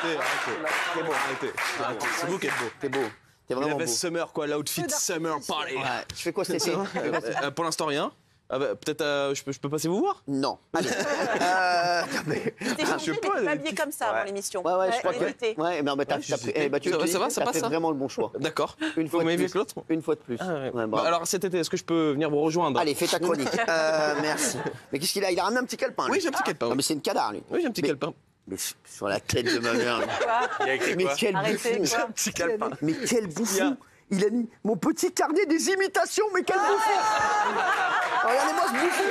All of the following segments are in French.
Arrêtez. C'est vous qui êtes beau. T'es beau. T'es vraiment La beau. veste summer, quoi, l'outfit summer party. Ouais. Tu fais quoi cet été? Pour l'instant, rien. Peut-être, je peux passer vous voir? Non. Allez. T'es changé, mais t'es pas habillé comme ça avant l'émission. Ouais, je crois que. Évitez. Ouais, mais t'as fait vraiment le bon choix. D'accord. Une fois de m'avez plus. vu que l'autre? Une fois de plus. Ouais, bravo. Bah, alors cet été, est-ce que je peux venir vous rejoindre? Allez, fais ta chronique. Merci. Mais qu'est-ce qu'il a? Il a ramené un petit calepin. Oui, j'ai un petit calepin. Non, mais c'est une cadar, lui. Oui, j'ai un petit calepin. Mais sur la tête de ma mère. Il a écrit Mais quoi? quel Arrêtez, bouffon. quoi. Petit calepin. Mais quel bouffon. Il a mis mon petit carnet des imitations, mais quel bouffon. Regardez-moi ce bouffon.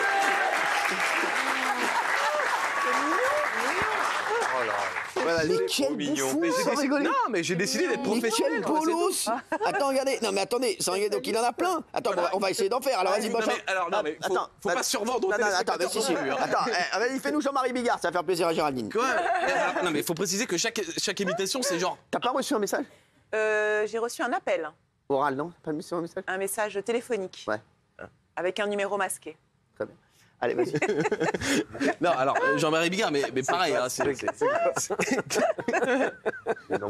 Voilà, mais quel bouffon, sans rigoler. Non, mais j'ai décidé d'être Mais professionnel. quel bolos. Attends, regardez. Non, mais attendez, sans rigoler, donc il en a plein. Attends, on va essayer d'en faire. Alors, vas-y, Bocha. Non, mais faut pas survendre. Non, attends, mais si. Attends, vas-y, fais-nous Jean-Marie Bigard, ça va faire plaisir à Géraldine. Quoi? Non, mais il faut préciser que chaque imitation, c'est genre... T'as pas reçu un message J'ai reçu un appel, oral, non? Pas reçu un message? un message téléphonique. Ouais. Avec un numéro masqué. Très bien. Allez, vas-y. Non, alors, Jean-Marie Bigard, mais pareil. Hein, non,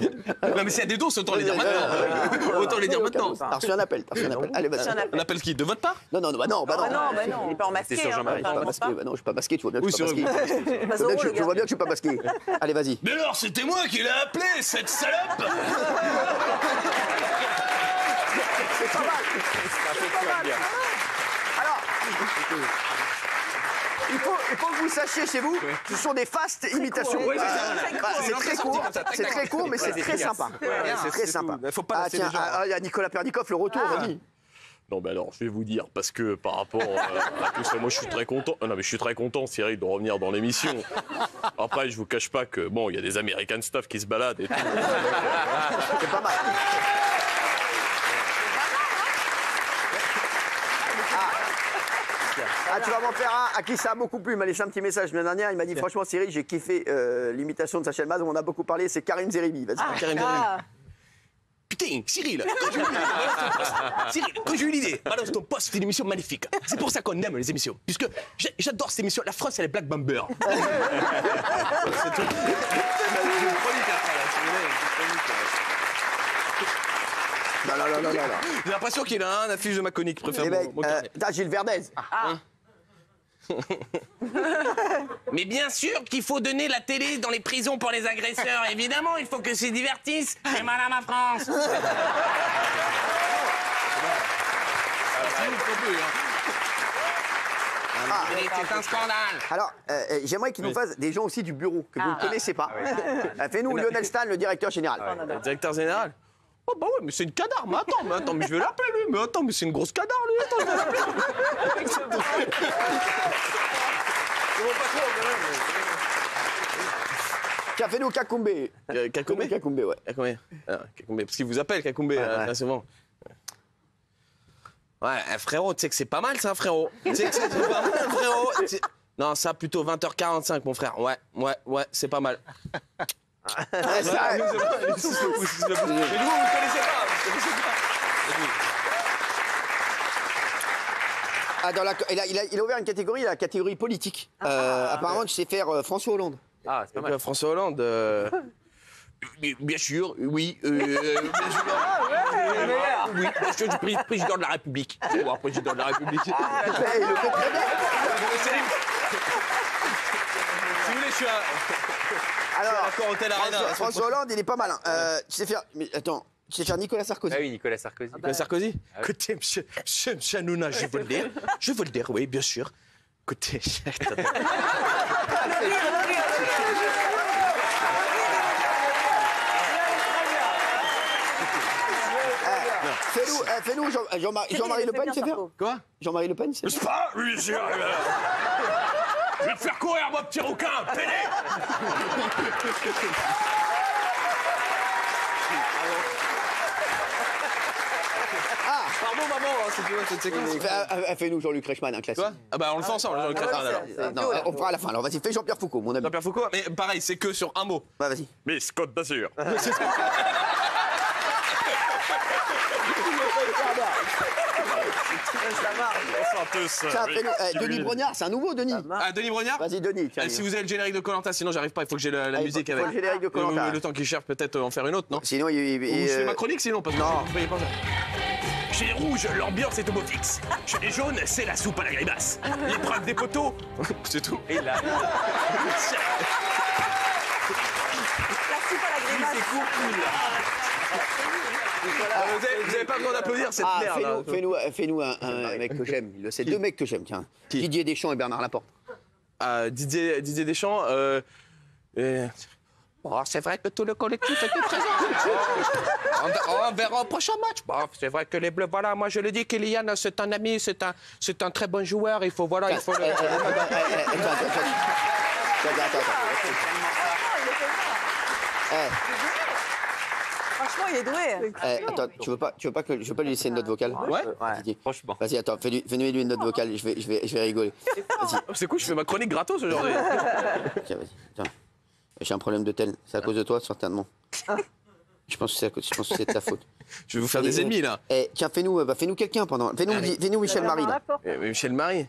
mais s'il y a des doses, autant les dire maintenant. Autant les dire maintenant. T'as reçu un appel, Allez, vas-y. On appelle qui? De votre part? Non, bah non. Il n'est pas en masqué. sur Jean-Marie. Je suis pas masqué. Bah non, je suis pas masqué, tu vois bien que je suis Oui, pas masqué. Je vois bien que je suis pas masqué. Allez, vas-y. Mais alors, c'était moi qui l'ai appelé, cette salope! C'est pas mal. Alors, il faut que vous sachiez chez vous, ce sont des fastes imitations. C'est très court, mais c'est très sympa. C'est très sympa. Faut pas lasser les gens. Il y a Nicolas Pernicoff, le retour, vas-y. Non, mais alors, je vais vous dire, parce que par rapport à tout ça, moi, je suis très content. Non, mais je suis très content, Cyril, de revenir dans l'émission. Après, je vous cache pas que, bon, il y a des American stuff qui se baladent et tout. C'est pas mal. Ah, tu vas m'en faire un à qui ça a beaucoup plu. Il m'a laissé un petit message la dernière. Il m'a dit franchement, Cyril, j'ai kiffé l'imitation de Sacha Elmaz. On en a beaucoup parlé. C'est Karim Zeribi. Vas-y. Karim Zeribi. Putain, Cyril, quand j'ai eu l'idée, balance ton poste, c'est une émission magnifique. C'est pour ça qu'on aime les émissions. Puisque j'adore cette émission. La France, elle est Black Bomber. C'est tout. Non. J'ai l'impression qu'il a un affiche de ma conique. Préfère Les mecs, mon carnet. t'as Gilles Verdez. Mais bien sûr qu'il faut donner la télé dans les prisons pour les agresseurs. Évidemment, il faut que c'est divertisse. Et madame la France. C'est un scandale. Alors, j'aimerais qu'il nous fasse des gens aussi du bureau, que vous ne connaissez pas. Fais-nous Lionel Stan, le directeur général. Le directeur général. Oh bah ouais, mais c'est une cadar. Mais attends, mais je vais l'appeler lui. Mais attends, mais c'est une grosse cadar lui. Attends, je vais l'appeler. C'est bon, pas trop, quand même. Tiens, fais-nous Kakoumbe. Kakoumbe? Kakoumbe, ouais. Kakoumbe, parce qu'il vous appelle Kakoumbe très souvent. Ouais, frérot, tu sais que c'est pas mal ça, frérot. Tu sais que c'est pas mal, frérot. Non, ça plutôt 20h45, mon frère. Ouais, c'est pas mal. Mais vous connaissez pas. Il a ouvert une catégorie, la catégorie politique. Apparemment, tu sais faire François Hollande. Ah, c'est pas mal. François Hollande. Bien sûr, oui. Bien sûr. Oui, bien sûr, je suis président de la République. C'est moi, président de la République. Il le fait très bien. Si vous voulez, je suis à... Alors, l'accord Hôtel Arena. François Hollande, il est pas malin. Tu sais faire... Mais attends, tu sais faire Nicolas Sarkozy. Ah oui, Nicolas Sarkozy. Nicolas Sarkozy. Écoutez, monsieur Hanouna, je veux le dire, oui, bien sûr. Écoutez, Fais-nous Jean-Marie Le Pen, tu sais faire Quoi? Jean-Marie Le Pen, c'est C'est pas, oui, c'est... Je vais te faire courir, mon petit rouquin, pédé. Pardon, maman, c'est plus cette séquence. Fais-nous Jean-Luc Reichmann, un classique. Quoi? Ah bah on le fait ensemble, Jean-Luc Reichmann, alors. Non, on fera à la fin. Alors vas-y, fais Jean-Pierre Foucault, mon ami. Jean-Pierre Foucault, mais pareil, c'est que sur un mot. Bah, vas-y. Miss Côte d'Azur. Ça marche. gratos. Tiens, Denis Brognard, c'est un nouveau, Denis. Ah, Denis Brognard. Vas-y, Denis. Tiens, Si vous avez le générique de Koh-Lanta, sinon j'arrive pas, il faut que j'ai la musique faut avec. le générique de Koh-Lanta. Le temps qu'il cherche peut-être en faire une autre, non? Sinon, Ou je fais ma chronique sinon, parce que Non. je peux y penser. Chez les rouges, l'ambiance est au beau fixe. Chez les jaunes, c'est la soupe à la grimace. L'épreuve des poteaux, C'est tout. et là. La soupe à la grimace. Vous avez pas besoin d'applaudir cette Ah, merde. là. fais-nous un mec que j'aime. C'est deux mecs que j'aime, tiens. Didier Deschamps et Bernard Laporte. Didier Deschamps. Bon, c'est vrai que tout le collectif était présent. On verra au prochain match. Bon, c'est vrai que les Bleus, voilà, moi je le dis, Kylian, c'est un ami, c'est un très bon joueur. Il faut, voilà, il faut le. Attends. Franchement, il est doué. Attends, tu veux pas lui laisser une note vocale? Ouais. Didier. Franchement. Vas-y, attends, fais-lui une note vocale, je vais rigoler. Vas-y, C'est cool, je fais ma chronique gratos aujourd'hui. tiens, vas-y. Tiens. J'ai un problème de tel. C'est à cause de toi, certainement. Je pense que c'est de ta faute. Je vais vous faire des ennemis là. Tiens, fais-nous quelqu'un pendant. Fais-nous Michel Marie, là. Michel Marie.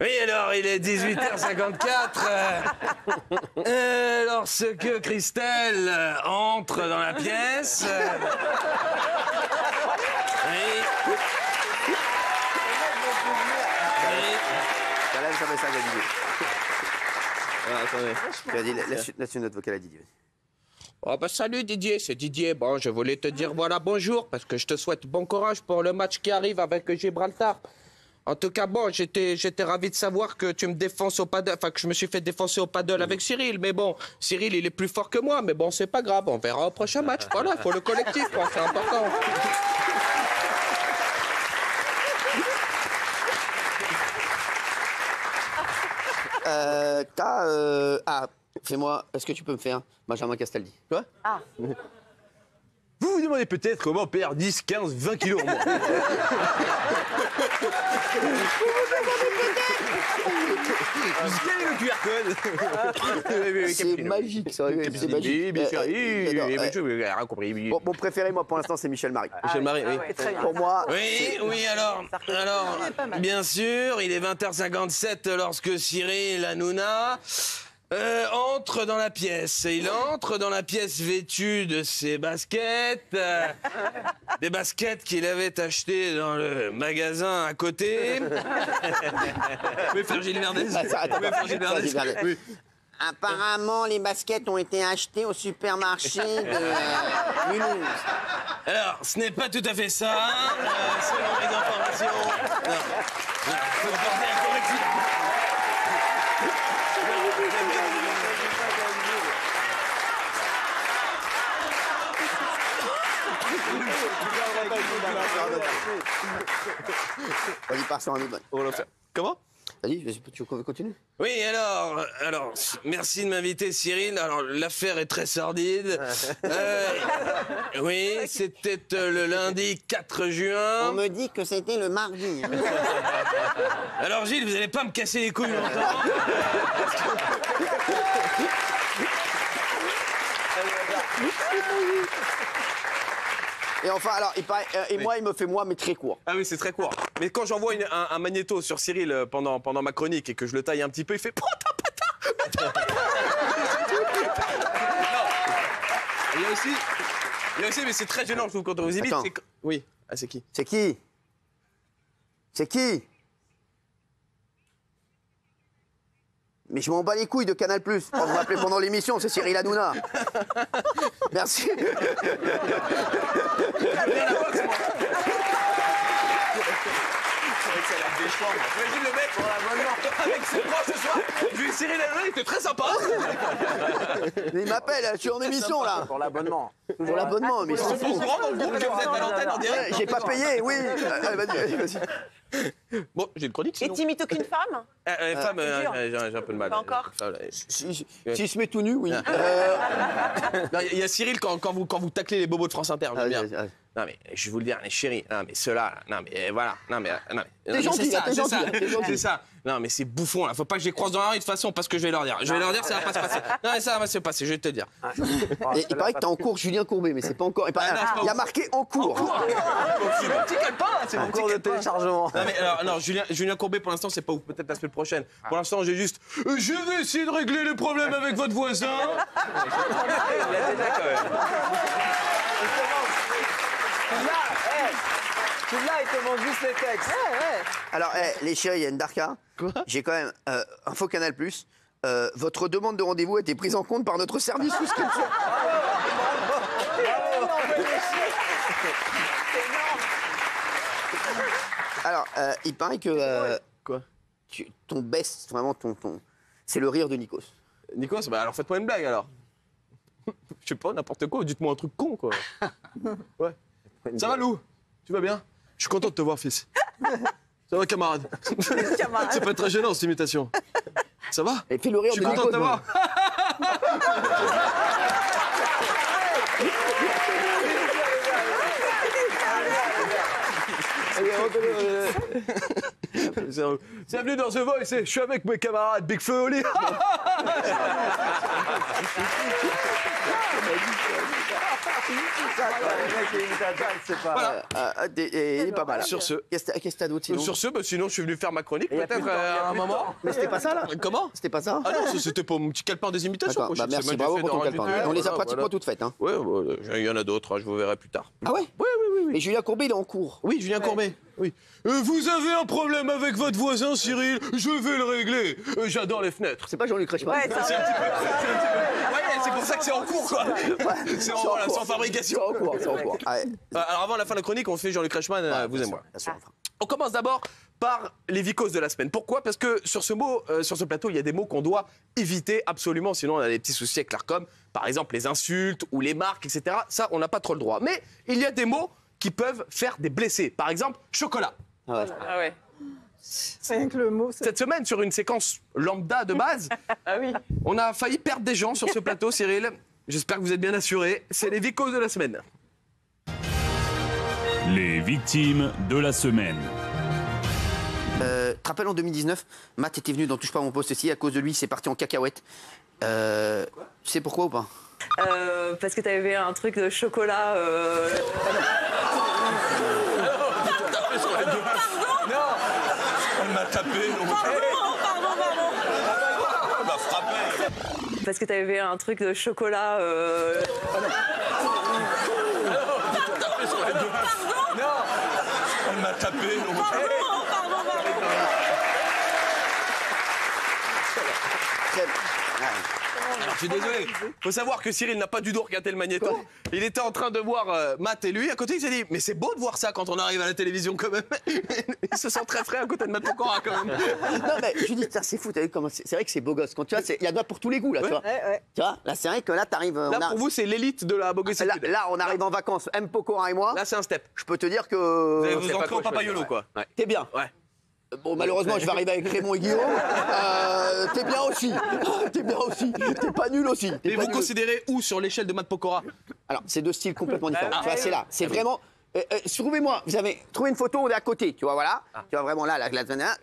Oui, alors, il est 18h54. Lorsque Christelle entre dans la pièce. Ça va, ça va, Didier. Attendez. Vas-y, laisse une note vocale à Didier. Oh bah salut Didier, c'est Didier. Bon, je voulais te dire voilà bonjour parce que je te souhaite bon courage pour le match qui arrive avec Gibraltar. En tout cas, bon, j'étais ravi de savoir que tu me défonces au paddle, enfin que je me suis fait défoncer au paddle avec Cyril. Mais bon, Cyril, il est plus fort que moi, mais bon, c'est pas grave, on verra au prochain match. Voilà, faut le collectif, quoi, c'est important. Fais-moi. Est-ce que tu peux me faire Benjamin Castaldi? Quoi? Ah. Vous vous demandez peut-être comment perdre 10, 15, 20 kilos en moins. Scannez le QR code. C'est magique, ça. C'est magique. Bon, mon préféré, moi, pour l'instant, c'est Michel Marie. Michel Marie, oui. C'est très bien. Pour moi, Oui, alors, bien sûr, il est 20h57 lorsque Cyril Hanouna entre dans la pièce. Et il entre dans la pièce vêtu de ses baskets, des baskets qu'il avait achetées dans le magasin à côté. Mais faire Gilles Verdez. Attends, Gilles Verdez. Oui. apparemment, les baskets ont été achetées au supermarché de Mulhouse. Alors, ce n'est pas tout à fait ça. Selon mes informations. Non. Faut porter un correctif. Vas-y, pars sur un autre. On va le faire. Comment? Vas-y, tu continues? Oui, alors, merci de m'inviter, Cyril. Alors, l'affaire est très sordide. Oui, c'était le lundi 4 juin. On me dit que c'était le mardi. Alors, Gilles, vous n'allez pas me casser les couilles longtemps. Et enfin, alors, il paraît, et moi, il me fait moi, mais très court. Ah oui, c'est très court. Mais quand j'envoie un magnéto sur Cyril pendant ma chronique et que je le taille un petit peu, il fait « Prends ta pata. Il y a aussi, mais c'est très gênant, je trouve, quand on vous imite. Attends. Oui, ah, c'est qui? C'est qui? C'est qui? Mais je m'en bats les couilles de Canal+. Vous m'appelez pendant l'émission, c'est Cyril Hanouna. Merci. Imagine le mec avec ses bras ce soir. Vu Cyril Hanouna, il était très sympa. Il m'appelle, je suis en émission là. Pour l'abonnement. Pour l'abonnement, mais ils Ils s'en sont au foutent. courant dans le groupe que vous êtes à l'antenne en direct. J'ai pas payé, oui. Vas-y. Bon, j'ai une chronique Et sinon. t'imites aucune femme? Femme, c'est dur. j'ai un peu de mal. Pas encore. S'il se met tout nu, oui. Non, il y a Cyril quand vous taclez les bobos de France Inter, j'aime bien. Non mais je vais vous le dire, les chéris, non mais ceux-là, non mais voilà, non mais T'es gentil, t'es gentil, t'es gentil. c'est ça. Non mais c'est bouffon là, faut pas que je les croise dans la rue de toute façon parce que je vais leur dire. Je vais leur dire ça va pas se passer. Non mais ça va se passer, je vais te dire. Et il paraît que t'es en cours Julien Courbet, mais c'est pas encore. Il y a marqué en cours. C'est mon petit calepin, c'est mon petit Cours de calepin. téléchargement. Non mais alors, non, Julien Courbet pour l'instant c'est pas ouf, peut-être la semaine prochaine. Pour l'instant j'ai juste je vais essayer de régler les problèmes avec votre voisin. Il a déjà quand même. Là, il te manque juste les textes. Alors, les chéris, il y a une Darka. J'ai quand même Info Canal+. Votre demande de rendez-vous a été prise en compte par notre service souscription. Alors, il paraît que Quoi? ton best, vraiment c'est le rire de Nikos. Nikos, bah alors faites-moi une blague alors. Je sais pas, n'importe quoi, dites-moi un truc con quoi. Ouais. Ça va Lou? Tu vas bien? Je suis content de te voir fils. Ça va camarade? C'est pas très gênant cette imitation. Ça va? Et fais le rire Je de suis content Nikos. de te voir. Bienvenue dans The Voice, je suis avec mes camarades Big Feu Oli. Il est pas mal. Sur ce. Qu'est-ce que t'as d'autre sinon? Sur ce, bah, sinon je suis venu faire ma chronique peut-être à un moment. Mais c'était pas ça là? Comment? C'était pas ça? Ah non, ça, c'était pas mon petit calepin des imitations. D'accord, moi, bah je sais merci, même bravo fait pour ton de calepin. rajouter. On les a Voilà, pratiquement voilà. toutes faites. Hein. Ouais, il y en a d'autres, je vous verrai plus tard. Ah ouais? Oui. Et Julien Courbet, il est en cours. Oui, Julien Courbet. Oui. Vous avez un problème avec votre voisin, Cyril? Je vais le régler. J'adore les fenêtres. C'est pas Jean-Luc Reichmann? Ouais, C'est c'est pour ça que c'est en cours, quoi. C'est en fabrication. C'est en cours, c'est en cours. Ah ouais. Alors avant la fin de la chronique, on fait Jean-Luc Reichmann, vous et moi. Bien sûr, on fera. On commence d'abord par les vicoses de la semaine. Pourquoi? Parce que sur ce plateau, il y a des mots qu'on doit éviter absolument, sinon on a des petits soucis avec l'ARCOM. Par exemple, les insultes ou les marques, etc. Ça, on n'a pas trop le droit. Mais il y a des mots qui peuvent faire des blessés. Par exemple, chocolat. Ah ouais. Ah ouais. C'est rien que le mot. Cette semaine, sur une séquence lambda de base, Ah oui. on a failli perdre des gens sur ce plateau, Cyril. J'espère que vous êtes bien assurés. C'est les vicoses de la semaine. Les victimes de la semaine. Tu te rappelles en 2019, Matt était venu dans Touche pas à mon poste ici, à cause de lui, c'est parti en cacahuète. Tu sais pourquoi ou pas? Parce que t'avais un truc de chocolat. Elle m'a tapé. Pardon. Elle m'a frappé. Parce que t'avais un truc de chocolat. Elle m'a tapé. Je suis désolé. Faut savoir que Cyril n'a pas du tout regardé le magnéto. Il était en train de voir Matt et lui. À côté, il s'est dit mais c'est beau de voir ça quand on arrive à la télévision quand même. Il se sent très frais à côté de Matt Pokora quand même. Non mais je dis, c'est fou, t'as vu comment c'est vrai que c'est beau gosse. Quand tu vois, il y a droit pour tous les goûts là, tu vois. Tu vois, là c'est vrai que là t'arrives. Là pour vous c'est l'élite de la bogossitude. Là on arrive en vacances, M. Pokora et moi. Là c'est un step. Je peux te dire que. Vous allez vous entrez au papayolo quoi. Ouais. T'es bien. Ouais. Bon, malheureusement, je vais arriver avec Raymond et Guillaume. T'es bien aussi. T'es bien aussi. T'es pas nul aussi. Et vous considérez où sur l'échelle de Matt Pokora? Alors, c'est deux styles complètement différents. Tu vois, c'est là. C'est vraiment. Trouvez-moi, vous avez trouvé une photo, on est à côté, tu vois, voilà. Tu vois, vraiment là, tu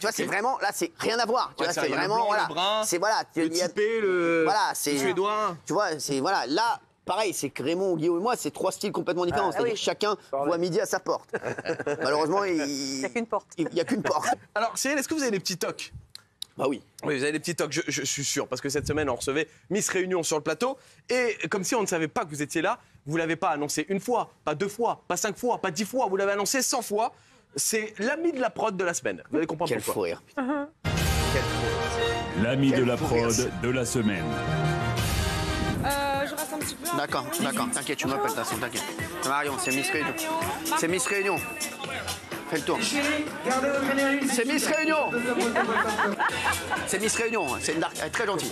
vois, c'est vraiment, là, c'est rien à voir. Tu vois, c'est vraiment, voilà. C'est, voilà. Le typé, le suédois. Tu vois, c'est, voilà, là. Pareil, c'est que Raymond, Guillaume et moi, c'est trois styles complètement différents. C'est-à-dire que chacun voit midi à sa porte. Malheureusement, il n'y a qu'une porte. Il n'y a qu'une porte. Alors, Cyril, est-ce que vous avez des petits tocs? Bah oui. Oui, vous avez des petits tocs, je suis sûr, parce que cette semaine, on recevait Miss Réunion sur le plateau, et comme si on ne savait pas que vous étiez là, vous l'avez pas annoncé une fois, pas 2 fois, pas 5 fois, pas 10 fois, vous l'avez annoncé 100 fois. C'est l'ami de la prod de la semaine. Vous allez comprendre Quel pourquoi. fou rire. L'ami de la prod de la semaine. Je reste un petit peu. D'accord, t'inquiète, tu m'appelles, t'inquiète. Marion, c'est Miss Réunion. C'est Miss Réunion. Fais le tour. C'est Miss Réunion. C'est Miss Réunion, c'est une dark, elle est très gentille.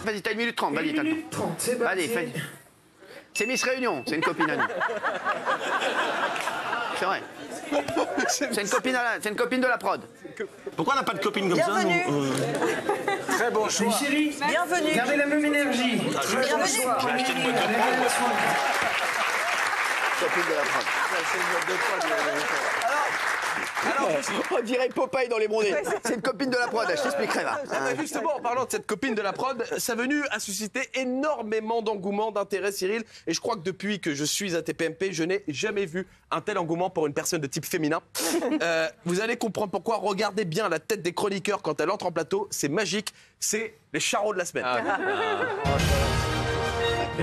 Vas-y, t'as 1 minute 30, vas-y, t'as le temps. Vas-y, fais. C'est Miss Réunion, c'est une copine à nous. C'est vrai. C'est une copine de la prod. Pourquoi on n'a pas de copine comme ça nous Très bon choix. Mes chéris, Bienvenue. gardez la même énergie. Bienvenue. J'ai acheté une boîte de prod. Copine de la prod. Alors, On dirait Popeye dans les bronzés. C'est une copine de la prod, je t'expliquerai là. justement, en parlant de cette copine de la prod, sa venue a suscité énormément d'engouement, d'intérêt, Cyril. Et je crois que depuis que je suis à TPMP, je n'ai jamais vu un tel engouement pour une personne de type féminin. Vous allez comprendre pourquoi. Regardez bien la tête des chroniqueurs quand elle entre en plateau. C'est magique. C'est les charros de la semaine.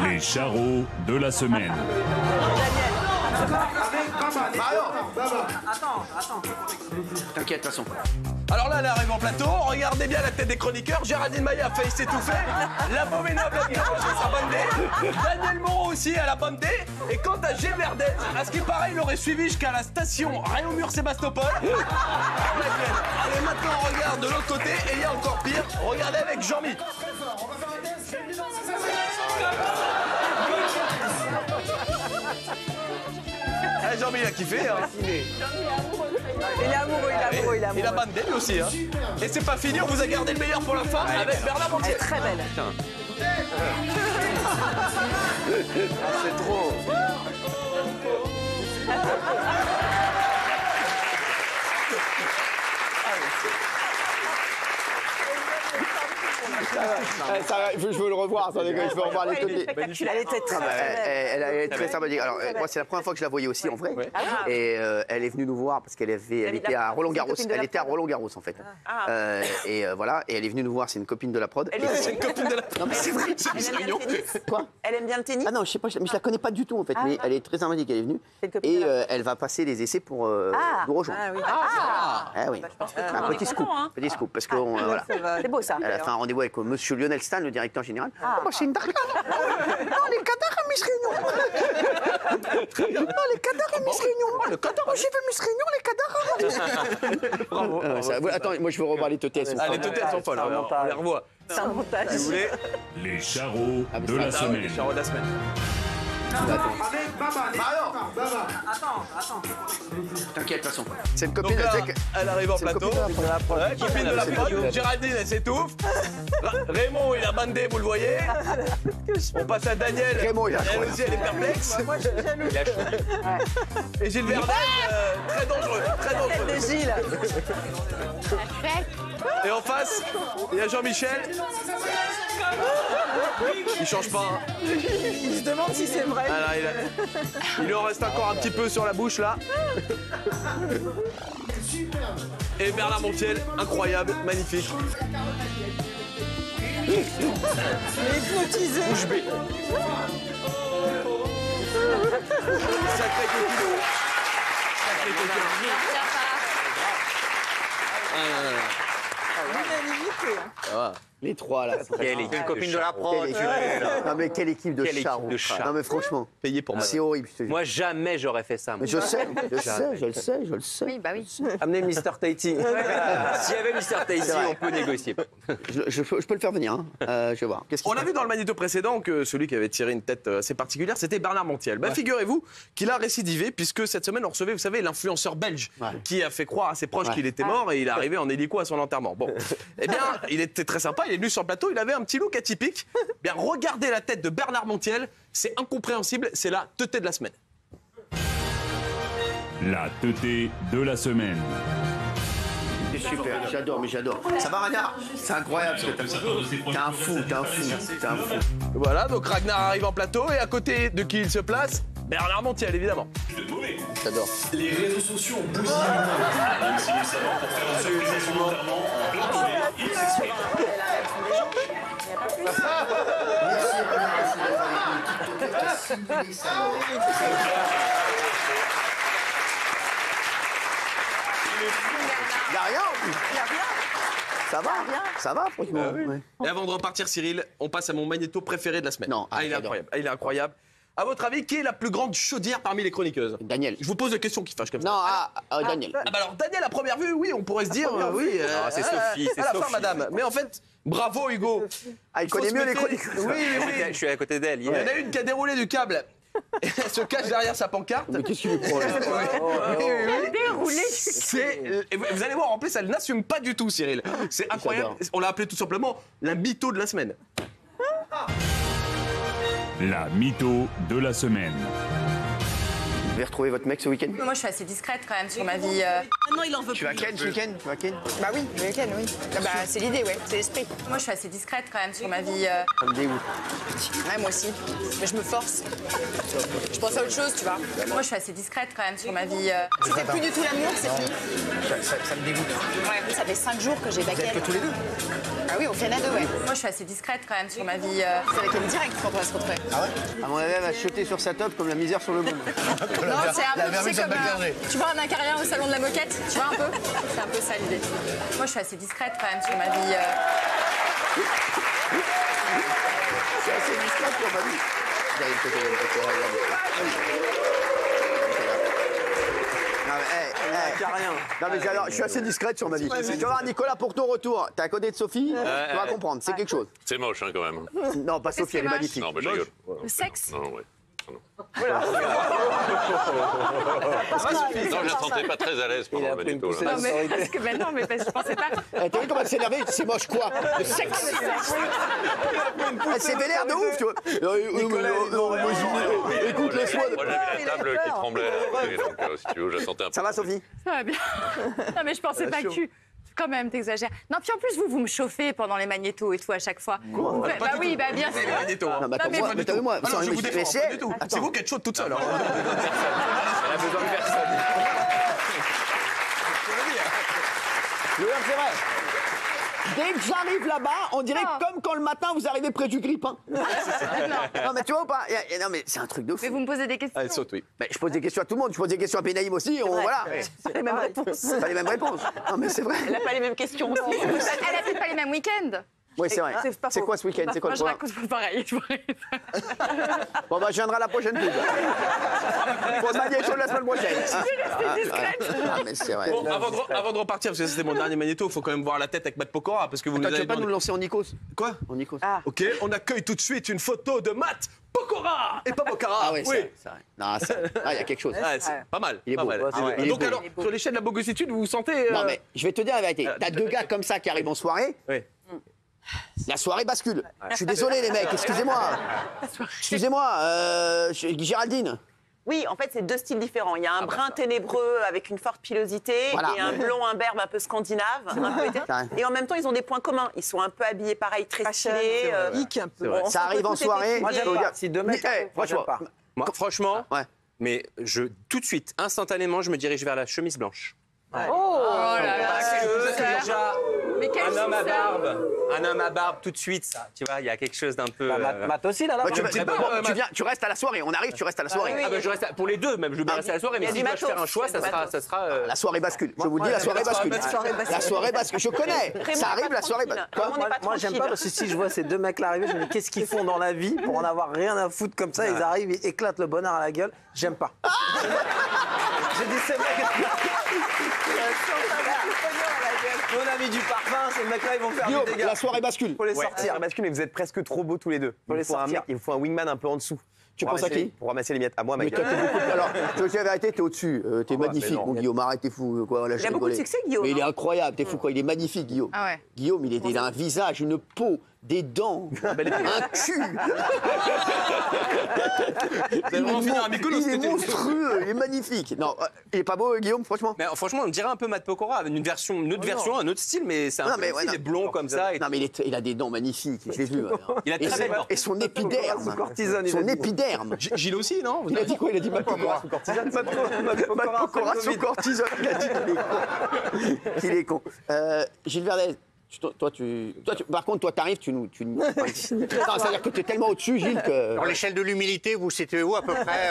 Les charros de la semaine. T'inquiète, de toute façon. Alors là, elle arrive en plateau. Regardez bien la tête des chroniqueurs. Géraldine Maillet a failli s'étouffer. L'abominable a bien mangé sa bandée. Daniel Moreau aussi à la bandée. Et quant à Gilles Verdez, à ce qui paraît, il aurait suivi jusqu'à la station Réaumur-Sébastopol. Allez, maintenant, on regarde de l'autre côté. Et il y a encore pire. Regardez avec Jean-Mi. Ah, Jean-Mi, il a kiffé, hein. Il est amoureux, Il a bandé lui aussi, hein. Et c'est pas fini, on vous a gardé le meilleur pour la fin avec Bernard Montiel. Elle est très belle. C'est trop. Je veux le revoir, je veux revoir les Elle était côtés. spectaculaire. Elle était très Elle est très sympathique. Alors, moi, c'est la première fois que je la voyais aussi en vrai. Et elle est venue nous voir parce qu'elle était à Roland-Garros. Elle était à Roland-Garros en fait. Et voilà, et elle est venue nous voir, c'est une copine de la prod. C'est une copine de la prod. Non, mais c'est vrai. C'est Miss Réunion. Quoi? Elle aime bien le tennis. Ah non, je sais pas, mais je la connais pas du tout en fait. Mais elle est très sympathique, elle est venue. C'est une copine Et de la elle va passer les essais pour nous rejoindre. Ah oui. Ah oui. Un petit scoop. Petit scoop. Parce que voilà. C'est beau ça. Elle a fait un rendez-vous avec monsieur Lionel Stan, le directeur général. Oh, c'est une darka. Non, les Qatar à Miss Réunion. Non, les Qatar à Miss Réunion. Le Qatar, j'ai fait Miss Réunion, les Qatar. Bravo. Attends, moi je veux revoir les teutés. Ah, les teutés, elles sont folles. On les revoit. C'est un montage. Si vous voulez. Les charros de la Les semaine. charros de la semaine. T'inquiète, de toute façon. C'est une copine Donc là, de elle arrive en plateau. Ouais, copine de la prod. Géraldine, elle s'étouffe. Raymond, il a bandé, vous le voyez. On passe à Daniel. Raymond, il a Elle aussi, elle est perplexe. Moi, je suis jaloux. Et Gilles Verdez, très dangereux. Très Tête dangereux. de Gilles. Et en face, il y a Jean-Michel. Il change pas. Hein. Il se demande si c'est vrai. Ah là, il lui en reste encore un petit peu sur la bouche là. Et Bernard Montiel, incroyable, magnifique. Il est hypnotisé. Bouche bée. Sacré coquino. Sacré coquino. L'unanimité. Les trois là. Quelle copine de la prod. Quelle équipe. Non mais quelle équipe de Quelle équipe charros. de charros. Non mais franchement, Payé pour moi. c'est horrible. Je te jure. Moi, jamais j'aurais fait ça. moi. Mais je sais, je le sais. Oui, bah oui. Amenez Mr. Tahiti. S'il y avait Mr. Tahiti, C'est vrai. on peut négocier. Je peux le faire venir. Hein. Je vais voir. Qu'est-ce qu'il On a fait vu dans le magnéto précédent que celui qui avait tiré une tête assez particulière, c'était Bernard Montiel. Bah, figurez-vous qu'il a récidivé, puisque cette semaine, on recevait, vous savez, l'influenceur belge qui a fait croire à ses proches qu'il était mort et il est arrivé en hélico à son enterrement. Bon, eh bien, il était très sympa, il est venu sur le plateau, il avait un petit look atypique. Bien, regardez la tête de Bernard Montiel, c'est incompréhensible, c'est la teuté de la semaine. La teuté de la semaine. C'est super, j'adore, mais j'adore. Ça va, Ragnar? C'est incroyable ce que t'as fait. T'es un fou. Voilà, donc Ragnar arrive en plateau et à côté de qui il se place? Bernard Montiel, évidemment. J'adore. Les réseaux sociaux ont bousillé le monde. Même si les savants pour faire un seul volontairement en plein soleil, ils s'expriment. Il n'y a rien. Ça va, franchement. Ouais. Et avant de repartir, Cyril, on passe à mon magnéto préféré de la semaine. Non, il est j'adore. incroyable. Il est incroyable. À votre avis, qui est la plus grande chaudière parmi les chroniqueuses? Daniel. Je vous pose des questions qui fâchent comme ça. Non, Daniel. Ah bah alors, Daniel, à première vue, oui, on pourrait se dire, oui. c'est Sophie, c'est à la fin, Sophie. madame. Mais en fait, bravo, Hugo. Ah, il connaît faut mieux se les méfier. chroniqueuses. Oui. Je suis à côté d'elle. Il y en a une qui a déroulé du câble. Et elle se cache derrière sa pancarte. Mais qu'est-ce qu'il lui prend là? Déroulé. Et vous allez voir, en plus, elle n'assume pas du tout, Cyril. C'est incroyable. J'adore. On l'a appelée tout simplement la mytho de la semaine. La mytho de la semaine. avez retrouvé votre mec ce week-end? Moi, je suis assez discrète quand même sur ma vie. Non, il en veut Tu vas ken ce week-end? Tu vas ken? Bah oui, le week-end, oui. Ah bah, c'est l'idée, ouais, c'est l'esprit. Moi, je suis assez discrète quand même sur ma vie. Ça me dégoûte. Ouais, moi aussi. Mais je me force. Je pense à autre chose, tu vois. Moi, je suis assez discrète quand même sur ma vie. C'était plus du tout l'amour, c'est fini. Ça me dégoûte. Ouais, ça fait 5 jours que j'ai Vous êtes baquette. que tous les deux? Ah oui, on fait à deux, ouais. Moi, je suis assez discrète quand même sur ma vie. C'est avec elle direct quand on va se retrouver. Ah ouais? À mon avis, elle va se jeter sur sa top comme la misère sur le monde. Non, c'est un peu, tu sais, comme tu vois un carrière au salon de la moquette, tu vois un peu. C'est un peu ça l'idée. Moi, je suis assez discrète quand même sur ma vie. C'est assez discret pour ma vie. Regarde, une photo, regarde. Non mais alors, je suis assez discrète sur ma vie. Tu vas voir Nicolas pour ton retour. T'es à côté de Sophie, tu vas comprendre, c'est quelque chose. C'est moche, hein, quand même. Non, pas Sophie, elle est magnifique. Non, mais je rigole. Le sexe. Non, ouais. Non, je la sentais pas très à l'aise pendant le magnéto. Là. Non, mais parce que non, mais parce que je pensais pas. T'as vu comment elle s'est énervée? C'est moche quoi? Le sexe. Elle s'est vénère de ouf, tu vois. Écoute le soin. Moi, j'avais la table qui tremblait. Donc, si tu veux, je la sentais un peu. Ça va, Sophie? Ça va bien. Non, mais je pensais pas que tu. Quand même, t'exagères. Non, puis en plus, vous me chauffez pendant les magnétos et tout à chaque fois. Bah oui, bah bien sûr. Non, mais attends, moi, mais t'as vu, moi. Alors, je vous défends, pas du tout. C'est vous qui êtes chaude toute seule. Elle a besoin de personne. C'est vrai. Dès que j'arrive là-bas, on dirait comme quand le matin vous arrivez près du grippin. Non mais tu vois ou pas? Non mais c'est un truc de fou. Mais vous me posez des questions. Elle saute, oui. Mais je pose des questions à tout le monde, je pose des questions à Pénaïm aussi, voilà. C'est pas les mêmes réponses. C'est pas les mêmes réponses. Non mais c'est vrai. Elle n'a pas les mêmes questions aussi. Elle a peut-être pas les mêmes week-ends. Oui c'est vrai. C'est quoi ce week-end? C'est quoi Moi, le je programme? raconte pas pareil. Bon bah je viendrai à la prochaine pub. Pour le magnéto de la semaine prochaine. Ah mais c'est vrai. Bon, avant de repartir, parce que c'était mon dernier magnéto, il faut quand même voir la tête avec Matt Pokora, parce que vous nous Attends, tu avez veux pas nous demandé... lancer en Nikos? Quoi? En Nikos. Ok, on accueille tout de suite une photo de Matt Pokora et pas Pokora. Ah oui, c'est vrai. Non, il y a quelque chose. Ouais, c'est pas mal. Il est pas beau. mal. Ouais, il est Donc beau. alors, sur l'échelle de la bogossitude, vous vous sentez... Non mais je vais te dire la vérité. T'as deux gars comme ça qui arrivent en soirée. Oui. La soirée bascule. Je suis désolé les mecs, excusez-moi. Excusez-moi, Géraldine. Oui, en fait, c'est deux styles différents. Il y a un brun ténébreux avec une forte pilosité Voilà. et un blond imberbe un peu scandinave. Un peu été. Et en même temps, ils ont des points communs. Ils sont un peu habillés pareil, très stylés. Geek un peu. On Ça sent arrive que en tout est soirée. étudié. Je veux dire, Si deux mecs, moi, j'aime pas. Moi, franchement, Ouais. mais tout de suite, instantanément, je me dirige vers la chemise blanche. Oh là là, quel Déjà, mais quel un homme à suceur. barbe, tout de suite, ça. Tu vois, il y a quelque chose d'un peu. Matt aussi, là, Bah, tu là-bas. tu restes à la soirée, on arrive, tu restes à la soirée. Ah bah, je reste pour les deux, même. Je vais rester à la soirée, mais Il y a si du je dois faire un matos, choix, il y a ça du sera. La soirée bascule. Je vous dis, la soirée bascule. La soirée bascule. Je connais. Raymond, Ça arrive, pas la soirée tranquille. bascule. Raymond n'est pas Moi, j'aime tranquille. pas parce que si je vois ces deux mecs-là arriver, je me dis qu'est-ce qu'ils font dans la vie pour en avoir rien à foutre comme ça. Ils arrivent, ils éclatent le bonheur à la gueule. J'aime pas. J'ai dit ces mecs. Mon ami du parfum, ces mecs-là, ils vont faire Guillaume, des dégâts. la soirée bascule. Faut les sortir. Ça bascule, mais vous êtes presque trop beaux tous les deux. Faut les sortir. Il vous faut un wingman un peu en dessous. Tu penses à qui? Pour ramasser les miettes. À moi, ma Mais toi, gueule. t'es beaucoup plus. Alors, je te dis la vérité, t'es au-dessus. T'es magnifique, non. mon Guillaume. Arrête, t'es fou. Quoi, là, Il a beaucoup de succès, Guillaume. Mais il est incroyable, t'es fou, quoi. Il est magnifique, Guillaume. Ah ouais. Guillaume, il a un visage, une peau, des dents, un cul. vraiment finir à Mykonos, Il est c'était- monstrueux, il est magnifique. Non, il est pas beau, Guillaume, franchement. Mais franchement, on dirait un peu Matt Pokora, une autre version, un autre style, mais c'est un peu. Il est blond comme ça. Non, mais il a des dents magnifiques, je l'ai vu. Il a très belles dents. Et son épiderme. cortisone, il a Son dit. épiderme. Gilles aussi, non? Il a dit quoi? Il a dit Matt Pokora. Matt Pokora sous cortisone. Il a dit qu'il est con. Gilles Verdez, par contre, toi, t'arrives, non, c'est-à-dire que t'es tellement au-dessus, Gilles, que... Dans l'échelle de l'humilité, vous situez où à peu près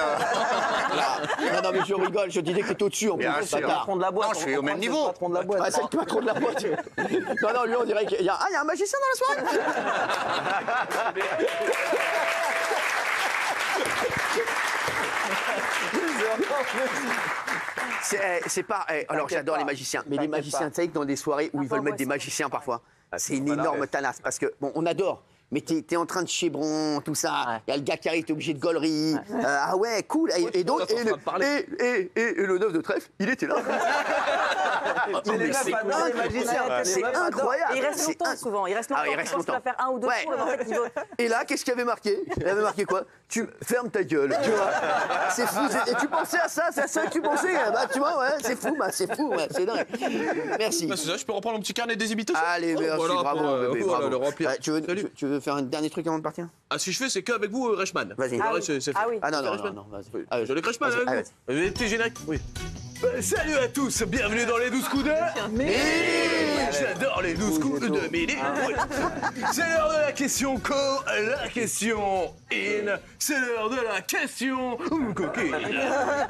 Non, mais je rigole, je disais que t'es au-dessus, en plus, Bien sûr. bâtard. Patron de la boîte. Non, je suis au même niveau. Patron de la boîte. Ah, c'est le patron de la boîte. Non, lui, on dirait qu'il y a... Ah, il y a un magicien dans la soirée. C'est pas... Alors, j'adore les magiciens, mais les magiciens, tu sais que dans des soirées où ils veulent mettre des magiciens parfois, c'est une énorme tanasse, parce que, bon, on adore mais t'es en train de chébron, tout ça. Il y a le gars qui arrive, t'es obligé de gaulerie. Ah ouais, cool. Et donc, le 9 de trèfle, il était là. Mais les meufs adorent les magiciens. C'est incroyable. Il reste longtemps souvent. Il reste longtemps. Ah, il reste Je pense qu'il va longtemps. faire un ou deux tours. En fait, il va... Et là, qu'est-ce qu'il y avait marqué? Il avait marqué quoi? Tu fermes ta gueule, tu vois. C'est fou. Et tu pensais à ça, c'est à ça que tu pensais. Bah, tu vois, ouais, c'est fou, c'est dingue. Merci. Bah, c'est ça, je peux reprendre mon petit carnet des imitations. Allez, merci, voilà, bravo, bébé, voilà, bravo. le remplir. Tu veux faire un dernier truc avant de partir? Ah, si je fais, c'est qu'avec vous, Reichmann. Vas-y. Ah, c'est fait. Ah non, vas-y. Ah, je les Reichmann avec vous. Vous êtes générique? Oui. Salut à tous, bienvenue dans les 12 coups de... J'adore les 12 coups de Midi. C'est l'heure de la question la question in. C'est l'heure de la question coquine.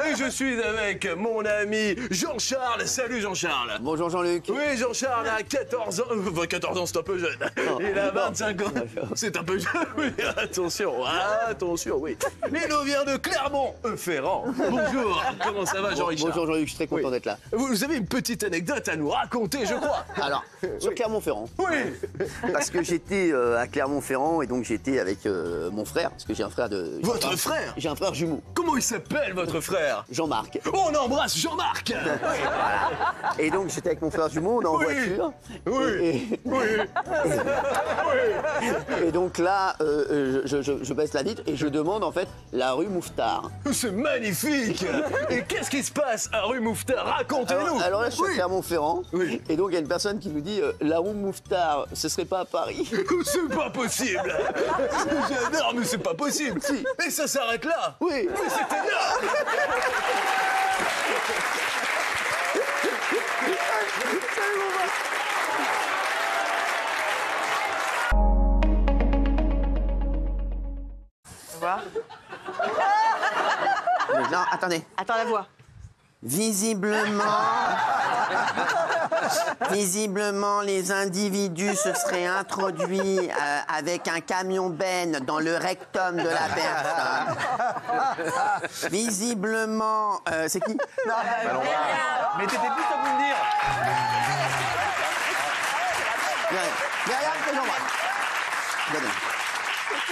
Et je suis avec mon ami Jean-Charles. Salut Jean-Charles. Bonjour Jean-Luc. Oui, Jean-Charles a 14 ans. 14 ans, c'est un peu jeune. Il a 25 ans. C'est un peu jeune, oui. Attention, oui. Il nous vient de Clermont-Ferrand. Bonjour, comment ça va Jean-Richard? Bonjour Jean-Luc, je suis très content d'être là. Vous avez une petite anecdote à nous raconter, je crois. Alors, sur Clermont-Ferrand. Oui. Parce que j'étais à Clermont-Ferrand et donc j'étais avec mon frère, parce que j'ai un frère de... Votre frère? J'ai un frère jumeau. Comment il s'appelle, votre frère? Jean-Marc. On embrasse Jean-Marc. Voilà. Et donc j'étais avec mon frère jumeau, on est en voiture. Oui. Et donc là, je baisse la vitre et je demande en fait la rue Mouffetard. C'est magnifique. Et qu'est-ce qui se passe à rue Mouffetard? Racontez-nous. Alors là, je suis à Clermont-Ferrand. Oui. Et donc il y a une personne qui nous dit la rue Mouffetard, ce serait pas à Paris? C'est pas possible. J'adore, mais c'est pas possible. Si. Et ça s'arrête là? Oui. Mais c'est énorme. Non, attendez. Attends la voix. Visiblement, les individus se seraient introduits avec un camion-benne dans le rectum de la personne. Visiblement, c'est qui? Non, mais t'étais plus à vous le dire.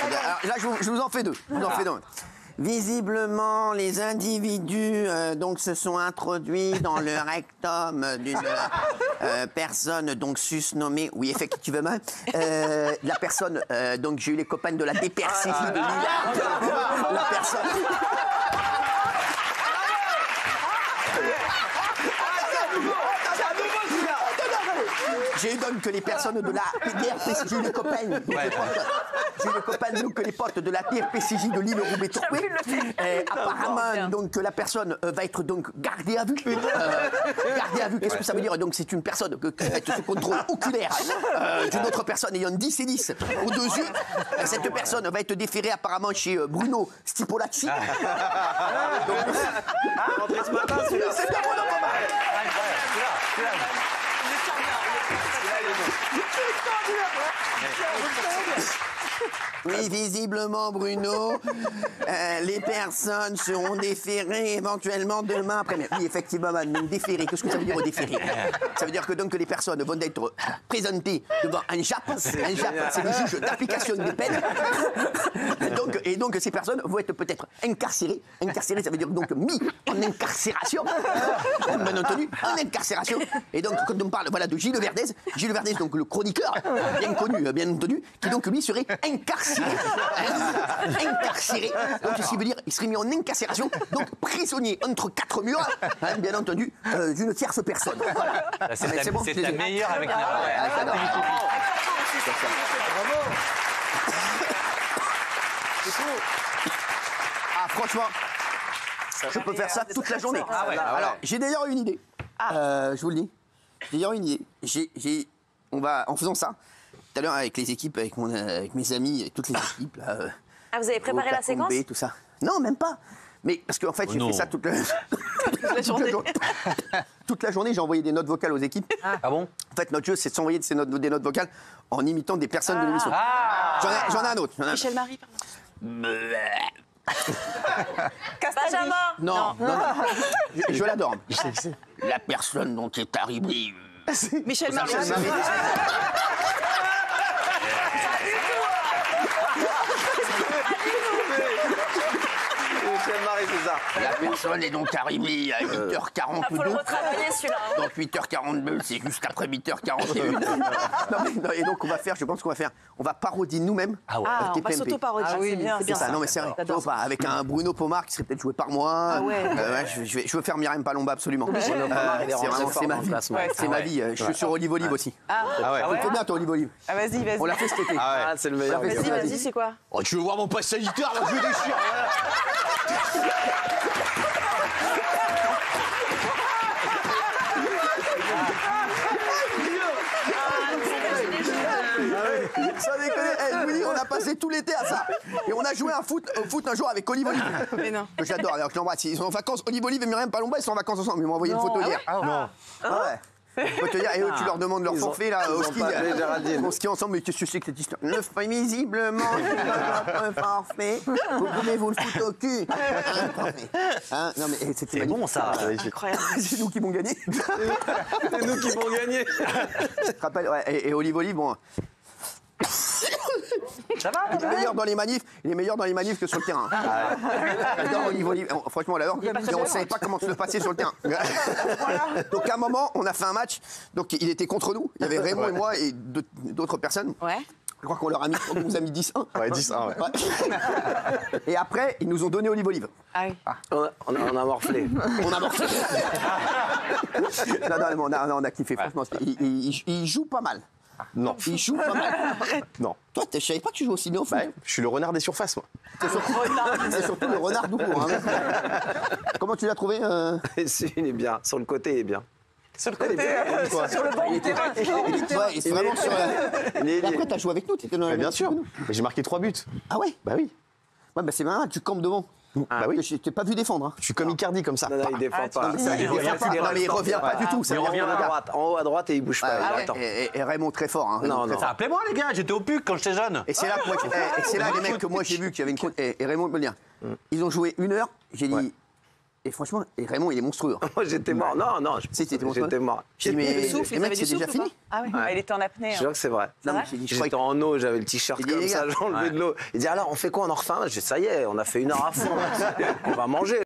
Alors, là, je vous en fais deux. Visiblement, les individus donc se sont introduits dans le rectum d'une personne donc susnommée. Oui, effectivement. La personne donc j'ai eu les copains de la DPRCJ de Lille. La personne. J'ai eu donc que les personnes de la DRPCJ, j'ai eu les copains. J'ai eu les copains, donc les potes de la DRPCJ de l'île Roubaix-Tourcoing. Apparemment, donc la personne va être donc gardée à vue. Gardée à vue, qu'est-ce que ça veut dire? Donc c'est une personne qui va être sous contrôle oculaire d'une autre personne ayant 10 et 10 aux deux yeux. Cette personne va être déférée apparemment chez Bruno Stipolacci. Rentré ce matin, celui-là. C'est bien, Bruno Poma. Oui, visiblement, Bruno, les personnes seront déférées éventuellement demain après-midi. Oui, effectivement, donc déférées. Qu'est-ce que ça veut dire déférées? Ça veut dire que donc les personnes vont être présentées devant un JAP. Un JAP, c'est le juge d'application des peines. Et donc ces personnes vont être peut-être incarcérées. Incarcérées, ça veut dire donc mis en incarcération. Bien entendu, en incarcération. Et donc quand on parle voilà, de Gilles Verdez, donc le chroniqueur, bien connu, bien entendu, qui donc lui serait incarcéré. Incarcéré. Donc, ce qui veut dire, il serait mis en incarcération, donc prisonnier entre quatre murs, bien entendu, d'une tierce personne. Voilà. C'est bon, la meilleure avec la... Ah, franchement, je peux faire ça toute la journée. Alors, j'ai d'ailleurs une idée. Je vous le dis. J'ai d'ailleurs une idée. On va, en faisant ça, tout à l'heure avec les équipes, avec mes amis, et toutes les équipes. Là, vous avez préparé la séquence? Tout ça. Non, même pas. Mais parce qu'en fait, j'ai fait ça toute la journée. Toute la journée, j'ai envoyé des notes vocales aux équipes. Ah bon? En fait, notre jeu, c'est de s'envoyer des notes vocales en imitant des personnes de l'émission. J'en ai un autre. Michel Marie, pardon. Benjamin. Non. Je l'adore. La personne dont est arrivé. Michel Marie. Marie, c'est ça. La personne est donc arrivée à 8h42. Faut le retravailler celui-là. Donc 8h42, c'est juste après 8h41. non, et donc on va faire, je pense qu'on va faire, on va parodier nous-mêmes. On va s'auto-parodier. Ah oui, c'est bien. C'est ça, non mais c'est vrai. Avec un Bruno Pomar qui serait peut-être joué par moi. Je veux faire Myriam Palomba absolument. C'est ma vie. C'est ma vie. Je suis sur Olive Olive aussi. Faut bien ton Olive Olive. Vas-y. On l'a fait cet été. C'est le meilleur. Vas-y, c'est quoi? Oh, tu veux voir mon pass sanitaire? Là, je déchire. Ça déconne. Je vous dis, on a passé tout l'été à ça. Et on a joué au foot un jour avec Olive Olive. Mais non. Que j'adore. Alors je l'embrasse. Ils sont en vacances. Olive Olive et Myriam Palomba, ils sont en vacances ensemble. Ils m'ont envoyé une photo hier. Non. Ouais. Je peux te dire, et eux, tu leur demandes leur forfait là, au ski. On skie ensemble, mais qu'est-ce que c'est que cette histoire? Le fait visiblement, un forfait. Vous pouvez vous le foutre au cul. Hein, non, mais c'était bon ça. Incroyable. C'est nous qui vont gagner. C'est nous qui vont gagner. Je te rappelle, ouais, et Olive Olive, bon. Ça va? Il est meilleur dans les manifs. Il est meilleur dans les manifs que sur le terrain. J'adore Olive Olive. Franchement, on l'adore. Et on ne savait pas comment se le passer sur le terrain. Donc à un moment, on a fait un match. Donc il était contre nous. Il y avait Raymond et moi et d'autres personnes. Ouais. Je crois qu'on leur a mis, on nous a mis 10-1. Ouais, 10-1, ouais. Et après, ils nous ont donné Olive Olive. Ah oui. On a morflé. On a morflé. Non, on a kiffé. Franchement, il joue pas mal. Non. Il joue pas mal. Non. Toi, je savais pas que tu joues aussi bien au foot. Je suis le renard des surfaces, moi. C'est surtout le renard tout court. Hein. Comment tu l'as trouvé Il est bien. Sur le côté, il est bien. Sur le côté, sur le banc du terrain. Ouais, c'est vraiment sur. Et après, t'as joué avec nous, t'étais dans la. Bien sûr. J'ai marqué 3 buts. Ah ouais? Bah oui. Ouais, bah c'est marrant, tu campes devant. Bah oui. Je t'ai pas vu défendre. Hein. Je suis comme Icardi, comme ça. Non, il défend pas. Il revient pas du tout. Il revient à droite, en haut à droite et il bouge pas. Il attend. Et Raymond très fort. Hein. Non. Appelez-moi les gars, j'étais au PUC quand j'étais jeune. Et c'est là, les mecs que moi j'ai vu qui avaient une côte. Et Raymond me le dire. Ils ont joué 1 heure. J'ai dit. Et franchement, Raymond, il est monstrueux. Moi, j'étais mort. Non. J'étais mort. J'ai dit, mais les mecs, c'est déjà fini. Ah oui, il était en apnée. Je jure que c'est vrai. J'étais en eau, j'avais le t-shirt comme ça, j'ai enlevé de l'eau. Il dit alors, on fait quoi? On en refait un? J'ai dit ça y est, on a fait 1 heure à fond. On va manger.